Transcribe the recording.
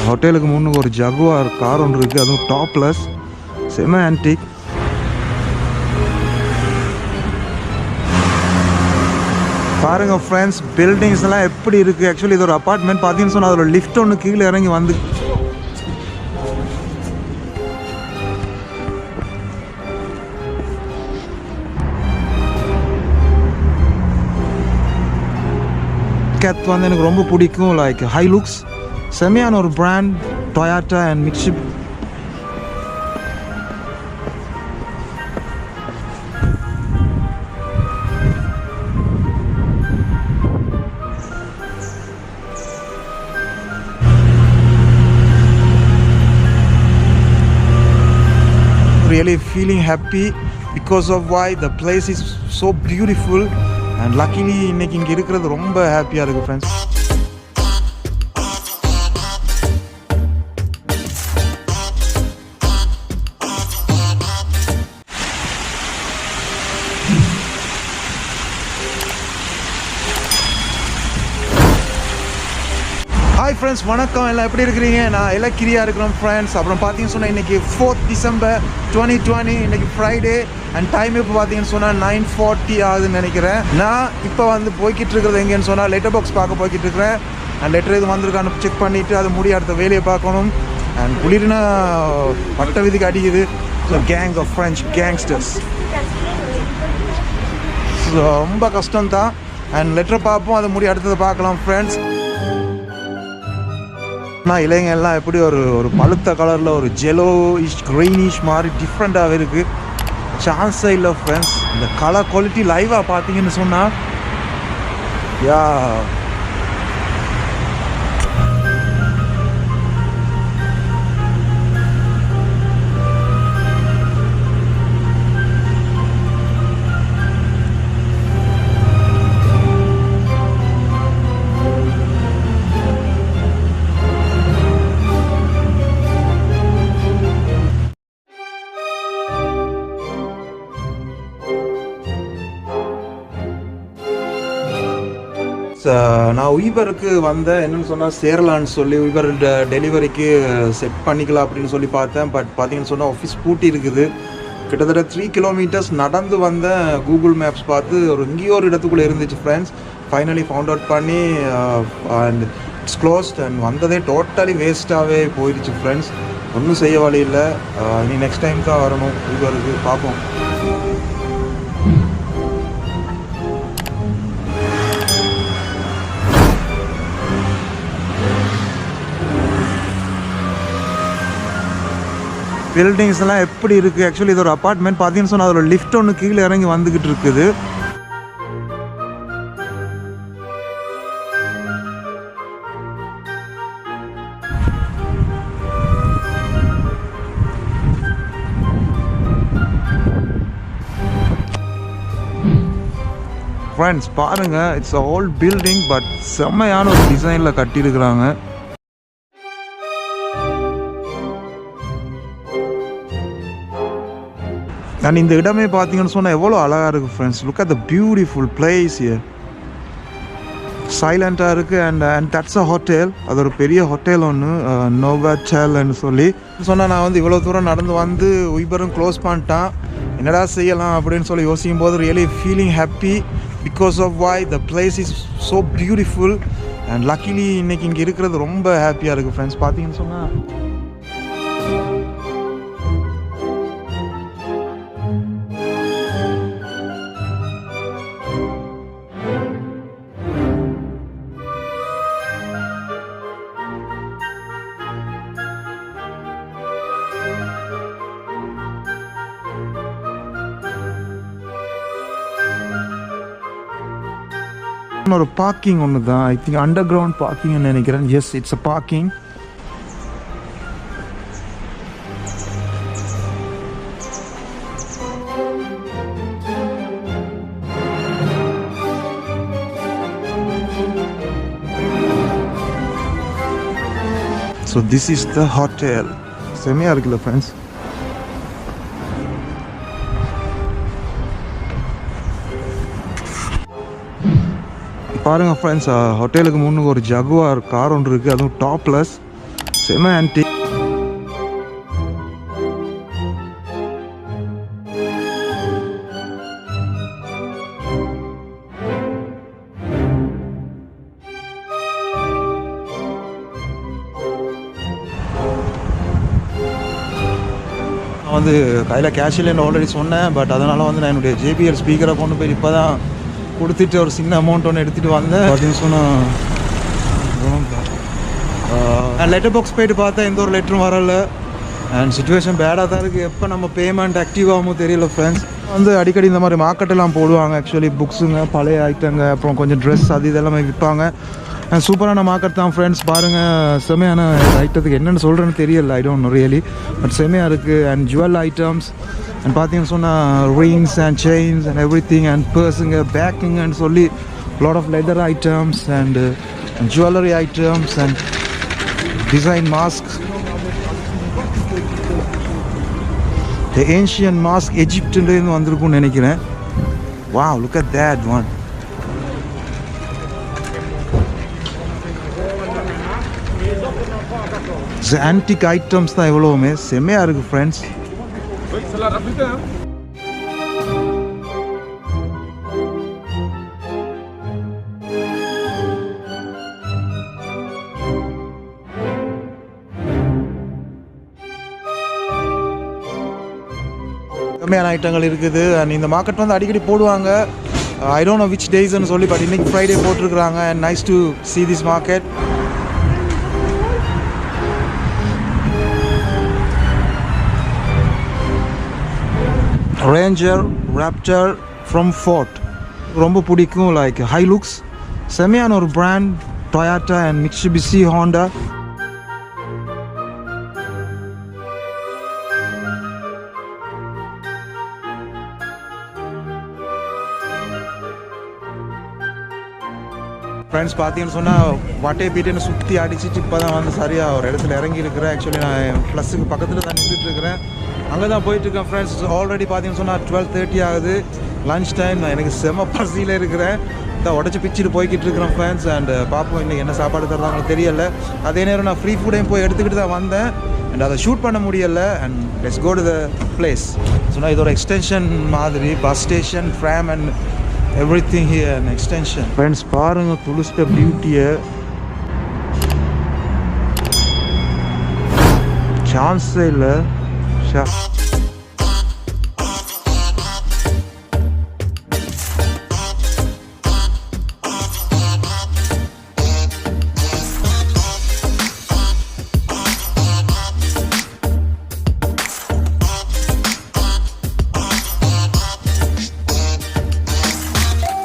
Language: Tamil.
ஹோட்டலுக்கு முன்னுக்கு ஒரு ஜகுவார் கார் ஒன்று இருக்குது, அதுவும் டாப்லெஸ், செம ஆன்டிக். பாருங்க ஃப்ரெண்ட்ஸ், பில்டிங்ஸ் எல்லாம் எப்படி இருக்குது. ஆக்சுவலி இது ஒரு அப்பார்ட்மெண்ட். பார்த்தீங்கன்னு சொன்னால் அதோட லிஃப்ட் ஒன்று கீழே இறங்கி வந்து கேத் வந்து எனக்கு ரொம்ப பிடிக்கும். லைக் ஹைலுக்ஸ், செமையான ஒரு brand. Toyota and Mitsubishi. Really feeling happy because of why the place is so beautiful and luckily இன்னைக்கு இங்க இருக்கிறது ரொம்ப ஹாப்பியா இருக்கு ஃப்ரெண்ட்ஸ். ஹாய் ஃப்ரெண்ட்ஸ், வணக்கம். எல்லாம் எப்படி இருக்கிறீங்க? நான் இலக்கிரியா இருக்கிறோம் ஃப்ரெண்ட்ஸ். அப்புறம் பார்த்தீங்கன்னு சொன்னால் இன்றைக்கி 4th December 2020, இன்றைக்கி ஃப்ரைடே. அண்ட் டைம் இப்போ பார்த்தீங்கன்னு சொன்னால் 9:40 ஆகுதுன்னு நினைக்கிறேன். நான் இப்போ வந்து போய்கிட்டு இருக்கிறது எங்கேன்னு சொன்னால் லெட்டர் பாக்ஸ் பார்க்க போய்கிட்டு இருக்கிறேன். அண்ட் லெட்டர் இது வந்திருக்கான்னு செக் பண்ணிவிட்டு அது முடிய அடுத்த வேலையை பார்க்கணும். அண்ட் குளிர்னா பட்ட விதிக்கு அடிக்குது. So gang of French gangsters, so ரொம்ப கஷ்டம்தான். அண்ட் லெட்டரை பார்ப்போம், அது முடிய அடுத்தது பார்க்கலாம் ஃப்ரெண்ட்ஸ். ஆனால் இலைங்க எல்லாம் எப்படி ஒரு பழுத்த கலரில் ஒரு ஜெலோயிஷ் க்ரீனிஷ் மாதிரி டிஃப்ரெண்ட்டாகவே இருக்குது. சான்ஸே இல்லை ஃப்ரெண்ட்ஸ். இந்த கலர் குவாலிட்டி லைவாக பார்த்தீங்கன்னு சொன்னால் யா நான் உய்பருக்கு வந்தேன். என்னென்னு சொன்னால் சேரலான்னு சொல்லி உய்பர் டெலிவரிக்கு செட் பண்ணிக்கலாம் அப்படின்னு சொல்லி பார்த்தேன். பட் பார்த்தீங்கன்னு சொன்னால் ஆஃபீஸ் பூட்டி இருக்குது. கிட்டத்தட்ட 3 கிலோமீட்டர்ஸ் நடந்து வந்தேன். கூகுள் மேப்ஸ் பார்த்து எங்கேயோ ஒரு இடத்துக்குள்ளே இருந்துச்சு ஃப்ரெண்ட்ஸ். ஃபைனலி ஃபவுண்ட் அவுட் பண்ணி அண்ட் இட்ஸ் க்ளோஸ்ட். அண்ட் வந்ததே டோட்டலி வேஸ்ட்டாகவே போயிடுச்சு ஃப்ரெண்ட்ஸ். ஒன்றும் செய்ய வழி இல்லை. இனி நெக்ஸ்ட் டைம் தான் வரணும் உய்பருக்கு. பார்ப்போம். பில்டிங்ஸ் எல்லாம் எப்படி இருக்குது. ஆக்சுவலி இது ஒரு அப்பார்ட்மெண்ட். பார்த்தீங்கன்னு சொன்னால் அதோட லிஃப்ட் ஒன்று கீழே இறங்கி வந்துக்கிட்டு இருக்குது. ஃப்ரெண்ட்ஸ் பாருங்கள், it's a old building but செம்மையான ஒரு டிசைனில் கட்டியிருக்கிறாங்க. அண்ட் இந்த இடமே பார்த்தீங்கன்னு சொன்னால் எவ்வளோ அழகாக இருக்குது friends. Look at the beautiful place here. சைலண்ட்டாக இருக்குது. And that's a hotel. அது ஒரு பெரிய ஹோட்டல் ஒன்று, நோவாட்டல்னு சொல்லி சொன்னால். நான் வந்து இவ்வளோ தூரம் நடந்து வந்து உய்பரும் க்ளோஸ் பண்ணிட்டான். என்னடா செய்யலாம் அப்படின்னு சொல்லி யோசிக்கும் போது really feeling happy because of why the place is so beautiful and luckily இன்றைக்கி இங்கே இருக்கிறது ரொம்ப ஹாப்பியாக இருக்குது ஃப்ரெண்ட்ஸ். பார்த்தீங்கன்னு சொன்னால் ஒரு பார்க்கிங் ஒன்று தான். ஐ திங்க் அண்டர் கிரவுண்ட் பார்க்கிங்னு நினைக்கிறேன். Yes, it's a parking. So this is the hotel. செமையாக இருக்குல்ல ஃப்ரெண்ட்ஸ். பாருங்கள் ஃப்ரெண்ட்ஸ், ஹோட்டலுக்கு முன்னுக்கு ஒரு ஜகுவார் கார் ஒன்று இருக்குது, அதுவும் டாப்லெஸ், செம ஆன்டி. வந்து கையில் கேஷ் இல்லைன்னு ஆல்ரெடி சொன்னேன். பட் அதனால் வந்து நான் என்னுடைய ஜேபிஎல் ஸ்பீக்கரை கொண்டு போய் இப்போ தான் கொடுத்துட்டு ஒரு சின்ன அமௌண்ட் ஒன்று எடுத்துகிட்டு வந்தேன். பார்த்தீங்கன்னு சொன்னால் லெட்டர் பாக்ஸ் போய்ட்டு பார்த்தேன், எந்த ஒரு லெட்டரும் வரல. அண்ட் சுச்சுவேஷன் பேடாக தான் இருக்குது. எப்போ நம்ம பேமெண்ட் ஆக்டிவ் ஆகுமோ தெரியல ஃப்ரெண்ட்ஸ். வந்து அடிக்கடி இந்த மாதிரி மார்க்கெட்டெல்லாம் போடுவாங்க. ஆக்சுவலி புக்ஸுங்க, பழைய ஐட்டங்க, அப்புறம் கொஞ்சம் ட்ரெஸ் அது இதெல்லாமே விற்பாங்க. சூப்பரான மார்க்கெட் தான் ஃப்ரெண்ட்ஸ். பாருங்கள், செமையான ஐட்டத்துக்கு என்னென்னு சொல்கிறேன்னு தெரியல. I don't know really, but செமையாக இருக்குது. அண்ட் ஜுவல் ஐட்டம்ஸ் அண்ட் பார்த்தீங்கன்னு சொன்னால் rings and chains and everything and பர்ஸுங்க, பேக்குங்கன்னு சொல்லி lot of leather items and jewellery items and design mask. The ancient mask எஜிப்டுலேருந்து வந்திருக்கும்னு நினைக்கிறேன். Wow, look at that one. Antique items தான் எவ்வளவுமே செம்மையாக இருக்குது ஃப்ரெண்ட்ஸ். செம்மையான ஐட்டங்கள் இருக்குது. அண்ட் இந்த மார்க்கெட் வந்து அடிக்கடி போடுவாங்க. ஐ டோன்ட் நோ விச் டேஸ்ன்னு சொல்லி, பட் இன்னைக்கு ஃப்ரைடே போட்டிருக்கிறாங்க. And nice to see this market. Ranger Raptor from Ford ரொம்ப பிடிக்கும். லைக் ஹைலுக்ஸ் செமையான ஒரு brand. Toyota and Mitsubishi, Honda. Friends பார்த்தீங்கன்னு சொன்னால் வட்டே பீட்டுன்னு சுற்றி அடிச்சுட்டு இப்போ தான் வந்து சரியாக ஒரு இடத்துல இறங்கி இருக்கிறேன். ஆக்சுவலி நான் ப்ளஸுக்கு பக்கத்தில் தான் நின்றுட்டு இருக்கிறேன். அங்கே தான் போயிட்டுருக்கேன் ஃப்ரெண்ட்ஸ். ஆல்ரெடி பார்த்தீங்கன்னு சொன்னால் 12:30 ஆகுது, லன்ச் டைம். நான் எனக்கு செம பசியில் இருக்கிறேன். தான் உடச்சி பிச்சுட்டு போய்கிட்டு இருக்கிறேன் ஃப்ரெண்ட்ஸ். அண்ட் பார்ப்போம் இன்றைக்கி என்ன சாப்பாடு தருவாங்கன்னு தெரியல. அதே நேரம் நான் ஃப்ரீ ஃபுட்டையும் போய் எடுத்துக்கிட்டு தான் வந்தேன். அண்ட் அதை ஷூட் பண்ண முடியலை. And let's go to the place. சொன்னால் இதோட எக்ஸ்டென்ஷன் மாதிரி bus station, from and everything here an extension. Friends, பாருங்க துளுஸ்ட பியூட்டியை. சான்ஸே இல்லை.